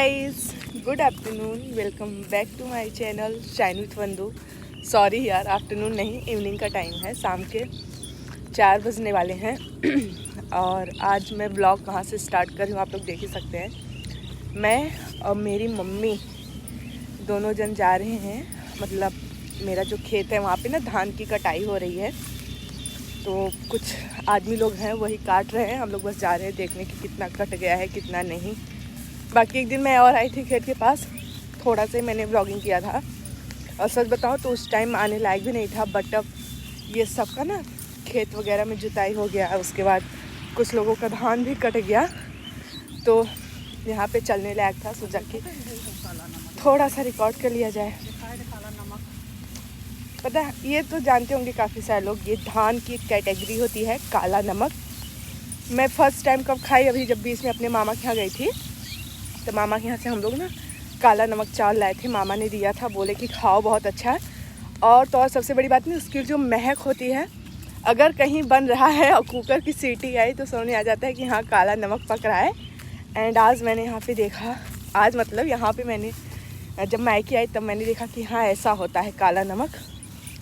Guys, good afternoon. Welcome back to my channel shine with Vandu. Sorry यार, afternoon नहीं, evening का time है, शाम के 4 बजने वाले हैं। और आज मैं ब्लॉग कहाँ से स्टार्ट कर रही हूँ आप लोग देख ही सकते हैं। मैं और मेरी मम्मी दोनों जन जा रहे हैं, मतलब मेरा जो खेत है वहाँ पे ना धान की कटाई हो रही है, तो कुछ आदमी लोग हैं वही काट रहे हैं। हम लोग बस जा रहे हैं देखने कि कितना कट गया है कितना नहीं। बाकी एक दिन मैं और आई थी खेत के पास, थोड़ा सा मैंने व्लॉगिंग किया था और सच बताऊं तो उस टाइम आने लायक भी नहीं था। बट अब ये सब का ना खेत वगैरह में जुताई हो गया, उसके बाद कुछ लोगों का धान भी कट गया, तो यहाँ पे चलने लायक था। सोचा कि थोड़ा सा रिकॉर्ड कर लिया जाए। पता है, ये तो जानते होंगे काफ़ी सारे लोग, ये धान की कैटेगरी होती है काला नमक। मैं फ़र्स्ट टाइम कब खाई, अभी जब बीच में अपने मामा के यहाँ गई थी, तो मामा के यहाँ से हम लोग ना काला नमक चावल लाए थे। मामा ने दिया था, बोले कि खाओ बहुत अच्छा है। और तो और सबसे बड़ी बात नहीं, उसकी जो महक होती है, अगर कहीं बन रहा है और कुकर की सीटी आई तो समझ आ जाता है कि हाँ काला नमक पक रहा है। एंड आज मैंने यहाँ पे देखा, आज मतलब यहाँ पे मैंने जब मायके आई तब मैंने देखा कि हाँ ऐसा होता है काला नमक।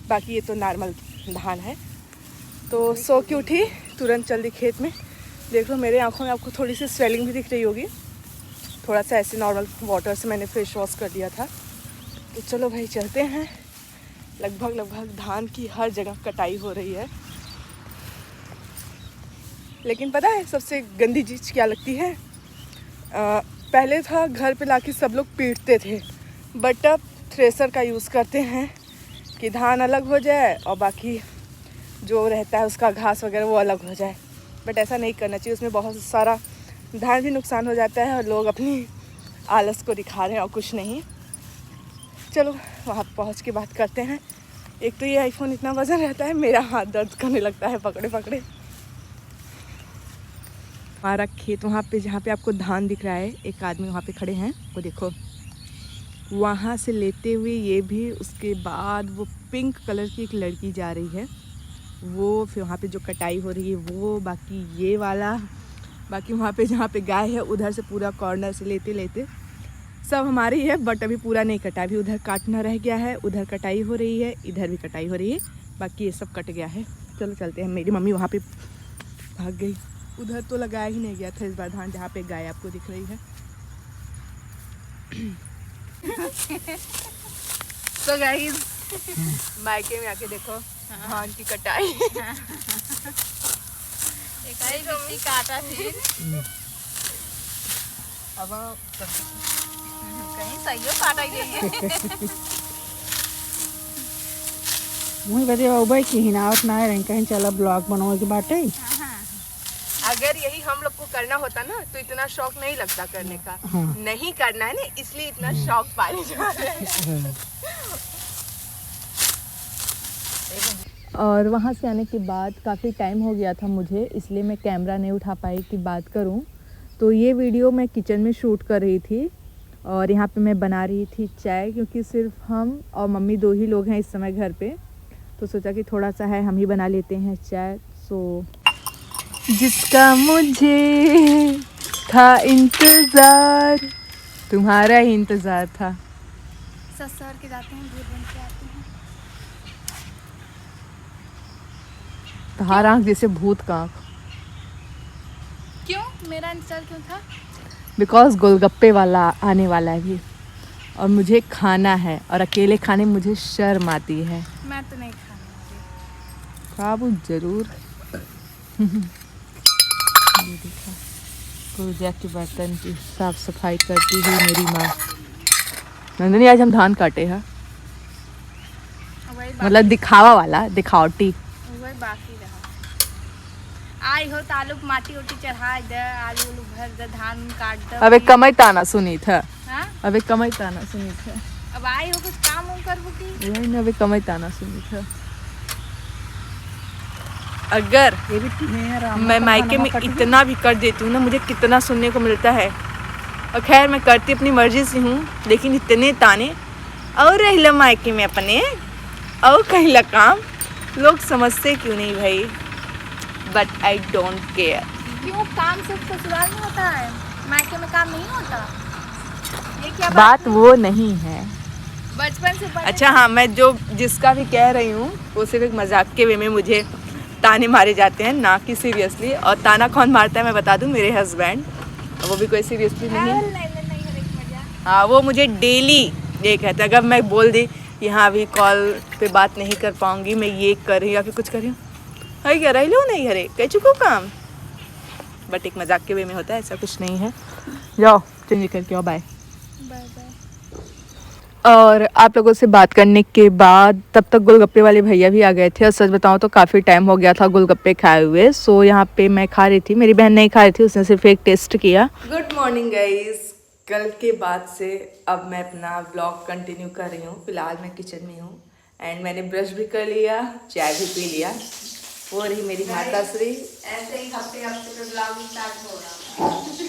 बाकी ये तो नॉर्मल धान है। तो सो के उठी, तुरंत चल दी खेत में। देख लो मेरे आँखों में आपको थोड़ी सी स्वेलिंग भी दिख रही होगी। थोड़ा सा ऐसे नॉर्मल वाटर से मैंने फेस वॉश कर दिया था। तो चलो भाई चलते हैं। लगभग धान की हर जगह कटाई हो रही है। लेकिन पता है सबसे गंदी चीज़ क्या लगती है? पहले था घर पे लाके सब लोग पीटते थे, बट अब थ्रेसर का यूज़ करते हैं कि धान अलग हो जाए और बाकी जो रहता है उसका घास वगैरह वो अलग हो जाए। बट ऐसा नहीं करना चाहिए, उसमें बहुत सारा धान भी नुकसान हो जाता है और लोग अपनी आलस को दिखा रहे हैं और कुछ नहीं। चलो वहाँ पहुँच के बात करते हैं। एक तो ये आईफोन इतना वज़न रहता है, मेरा हाथ दर्द करने लगता है पकड़े पकड़े। हमारा खेत वहाँ पे जहाँ पे आपको धान दिख रहा है, एक आदमी वहाँ पे खड़े हैं, वो देखो वहाँ से लेते हुए ये भी, उसके बाद वो पिंक कलर की एक लड़की जा रही है वो, फिर वहाँ पे जो कटाई हो रही है वो, बाकी ये वाला, बाकी वहाँ पे जहाँ पे गाय है उधर से पूरा कॉर्नर से लेते लेते सब हमारी है। बट अभी पूरा नहीं कटा, अभी उधर काटना रह गया है, उधर कटाई हो रही है, इधर भी कटाई हो रही है, बाकी ये सब कट गया है। चलो चलते हैं। मेरी मम्मी वहाँ पे भाग गई, उधर तो लगाया ही नहीं गया था इस बार धान, जहाँ पे गाय आपको दिख रही है। तो गाइस मायके में आके देखो धान की कटाई। काटा फिर अब कहीं सही हो काटा गई मुझे बदे उबई की हिनावत ना है, कहीं चला ब्लॉग बनाओ की बाटे। अगर यही हम लोग को करना होता ना तो इतना शौक नहीं लगता करने का। नहीं करना है ना, इसलिए इतना शौक पाले जा रहे हैं। और वहाँ से आने के बाद काफ़ी टाइम हो गया था मुझे, इसलिए मैं कैमरा नहीं उठा पाई कि बात करूँ। तो ये वीडियो मैं किचन में शूट कर रही थी और यहाँ पे मैं बना रही थी चाय, क्योंकि सिर्फ हम और मम्मी 2 ही लोग हैं इस समय घर पे, तो सोचा कि थोड़ा सा है हम ही बना लेते हैं चाय। सो जिसका मुझे था इंतज़ार, तुम्हारा ही इंतज़ार था। ससुर के जाते हैं, दूर बन के आते हैं। तुम्हारा आँख जैसे भूत का आँख। क्यों मेरा इंतजार क्यों था? बिकॉज गोलगप्पे वाला आने वाला है भी और मुझे खाना है, और अकेले खाने में मुझे शर्म आती है। मैं तो नहीं खाने वाली। खाबू जरूर। ये देखा पूजा के बर्तन की साफ सफाई करती हुई मेरी माँ। नंदनी आज हम धान काटे हैं, मतलब दिखावा वाला, दिखावटी। वही बाकी रहा। आई हो तालु माटी उटी चढ़ा दे, आलू उलू भर दे, धान काट दे। अबे कमई ताना सुनी था। हाँ? अबे कमई ताना सुनी था। अब आई हो कुछ काम उम करबो की? यही ना, अबे कमई ताना सुनी था। अगर मैं मायके में इतना भी कर देती हूँ ना, मुझे कितना सुनने को मिलता है। और खैर मैं करती अपनी मर्जी से हूँ, लेकिन इतने ताने और रह मायके में अपने और कहीं काम, लोग समझते क्यों नहीं भाई। But I don't care. क्यों काम सिर्फ ससुराल में होता है, मायके में काम नहीं होता? क्या बात वो नहीं है। बचपन से अच्छा हाँ, मैं जो जिसका भी कह रही हूँ वो सिर्फ एक मजाक के वे में मुझे ताने मारे जाते हैं, ना कि सीरियसली। और ताना कौन मारता है मैं बता दूँ, मेरे हस्बैंड। वो भी कोई सीरियसली नहीं। हाँ, वो मुझे डेली ये कहता है, अगर मैं बोल दी कि हाँ अभी कॉल पे बात नहीं कर पाऊँगी, मैं ये कर रही हूँ या फिर कुछ कर रही हूँ, अरे क्या रही लो नहीं, अरे कह चुको काम। बट एक मजाक के वे में होता है, ऐसा कुछ नहीं है। जाओ चेंज करके आओ, बाय। और आप लोगों से बात करने के बाद तब तक गोलगप्पे वाले भैया भी आ गए थे। और सच बताऊं तो काफ़ी टाइम हो गया था गोलगप्पे खाए हुए। सो यहाँ पे मैं खा रही थी, मेरी बहन नहीं खा रही थी, उसने सिर्फ एक टेस्ट किया। गुड मॉर्निंग गाइस, कल के बाद से अब मैं अपना ब्लॉग कंटिन्यू कर रही हूँ। फिलहाल मैं किचन में हूँ एंड मैंने ब्रश भी कर लिया, चाय भी पी लिया। वो रही मेरी माता श्री। ऐसे ही हफ्ते हफ्ते पे ब्लॉगिंग स्टार्ट हो रहा है।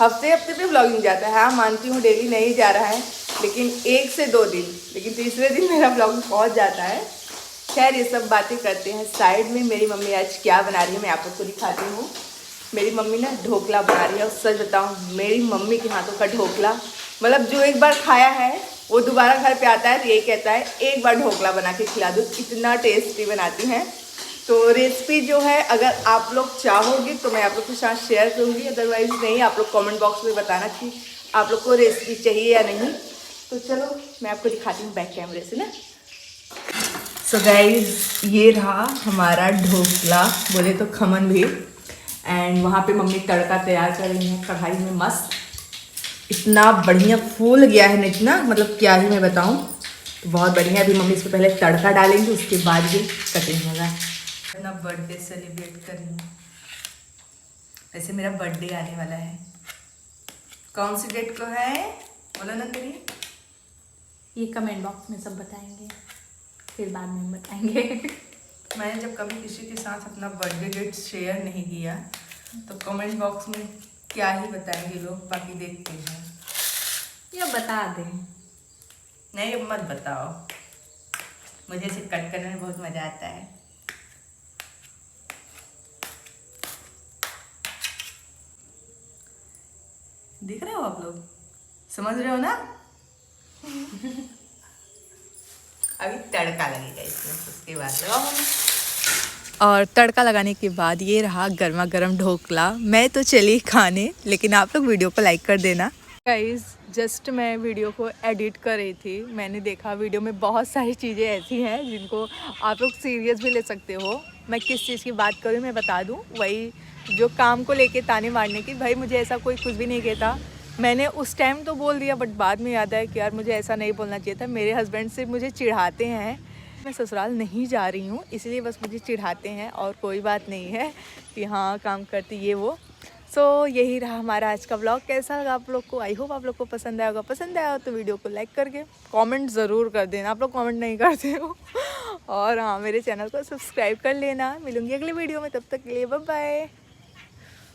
हफ्ते हफ्ते पे ब्लॉगिंग जाता है, हाँ मानती हूँ डेली नहीं जा रहा है, लेकिन 1 से 2 दिन, लेकिन तीसरे दिन मेरा ब्लॉगिंग पहुँच जाता है। खैर ये सब बातें करते हैं साइड में। मेरी मम्मी आज क्या बना रही है मैं आप लोग को दिखाती हूँ। मेरी मम्मी ना ढोकला बना रही है। और सच बताऊँ, मेरी मम्मी के हाथों का ढोकला, मतलब जो एक बार खाया है वो दोबारा घर पे आता है तो यही कहता है एक बार ढोकला बना के खिला दो, इतना टेस्टी बनाती हैं। तो रेसिपी जो है अगर आप लोग चाहोगे तो मैं आप लोग के साथ शेयर करूँगी, अदरवाइज़ नहीं। आप लोग कमेंट बॉक्स में बताना कि आप लोग को रेसिपी चाहिए या नहीं। तो चलो मैं आपको दिखाती हूँ बैक कैमरे से ना। सो गाइज, ये रहा हमारा ढोकला, बोले तो खमन भी। एंड वहाँ पे मम्मी तड़का तैयार कर रही हैं कढ़ाई में मस्त। इतना बढ़िया फूल गया है ना, इतना मतलब क्या ही मैं बताऊँ, तो बहुत बढ़िया। अभी मम्मी इसमें पहले तड़का डालेंगी, उसके बाद भी कटिंग होगा। अपना बर्थडे सेलिब्रेट कर रही हूँ। वैसे मेरा बर्थडे आने वाला है। कौन सी डेट को है बोलो ना तेरी? ये कमेंट बॉक्स में सब बताएंगे, फिर बाद में बताएंगे। मैंने जब कभी किसी के साथ अपना बर्थडे डेट शेयर नहीं किया तो कमेंट बॉक्स में क्या ही बताएंगे लोग, बाकी देखते हैं। या बता दें? नहीं मत बताओ, मुझे इसे कट करने में बहुत मज़ा आता है। देख रहे हो आप लोग, समझ रहे हो ना? अभी तड़का लगेगा इसमें, उसके बाद लगाओ। और तड़का लगाने के बाद ये रहा गर्मा गर्म ढोकला। मैं तो चली खाने, लेकिन आप लोग वीडियो को लाइक कर देना। गाइस, जस्ट मैं वीडियो को एडिट कर रही थी, मैंने देखा वीडियो में बहुत सारी चीज़ें ऐसी हैं जिनको आप लोग सीरियस भी ले सकते हो। मैं किस चीज़ की बात करूँ मैं बता दूँ, वही जो काम को लेके ताने मारने की। भाई मुझे ऐसा कोई कुछ भी नहीं कहता, मैंने उस टाइम तो बोल दिया, बट बाद में याद आया कि यार मुझे ऐसा नहीं बोलना चाहिए था। मेरे हस्बैंड से मुझे चिढ़ाते हैं, मैं ससुराल नहीं जा रही हूँ इसलिए बस मुझे चिढ़ाते हैं, और कोई बात नहीं है कि हाँ काम करती ये वो। सो यही रहा हमारा आज का ब्लॉग। कैसा लगा आप लोग को? आई होप आप लोग को पसंद आया होगा। पसंद आया हो तो वीडियो को लाइक करके कमेंट ज़रूर कर देना। आप लोग कमेंट नहीं करते हो। और हाँ, मेरे चैनल को सब्सक्राइब कर लेना। मिलूंगी अगले वीडियो में, तब तक के लिए बाय बाय।